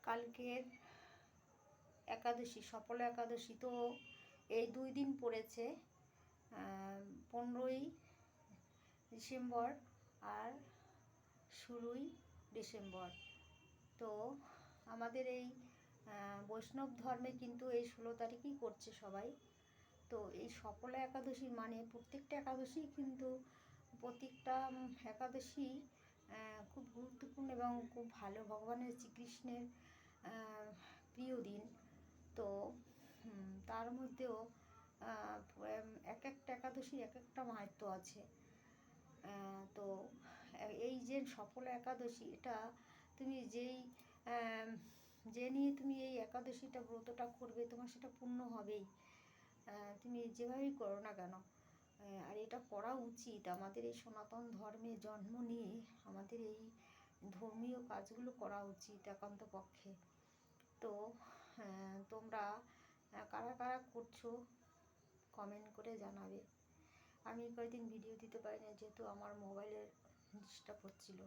কালকের একাদশী, সফলা একাদশী। তো এই 2 দিন পড়েছে, 15ই ডিসেম্বর আর 16ই ডিসেম্বর। তো আমাদের এই বৈষ্ণব ধর্মে কিন্তু এই 16 তারিখই করছে সবাই। তো এই সফলা একাদশী মানে প্রত্যেকটা একাদশী কিন্তু প্রত্যেকটা একাদশী খুব গুরুত্বপূর্ণ এবং খুব ভালো, ভগবানের শ্রীকৃষ্ণের প্রিয় দিন। তো তার মধ্যেও এক একটা একাদশীর এক একটা মাহাত্ম্য আছে। তো এই যে সফলা একাদশী, এটা তুমি যে নিয়ে তুমি এই একাদশীটা ব্রতটা করবে, তোমার সেটা পূর্ণ হবেই, তুমি যেভাবেই করো না কেন। আর এটা করা উচিত। আমাদের এই সনাতন ধর্মে জন্ম নিয়ে আমাদের এই ধর্মীয় কাজগুলো করা উচিত একান্ত পক্ষে। তো তোমরা কারা কারা করছো কমেন্ট করে জানাবে। আমি কয়েকদিন ভিডিও দিতে পারি না, যেহেতু আমার মোবাইলের ডিস্টার্ব হচ্ছিলো।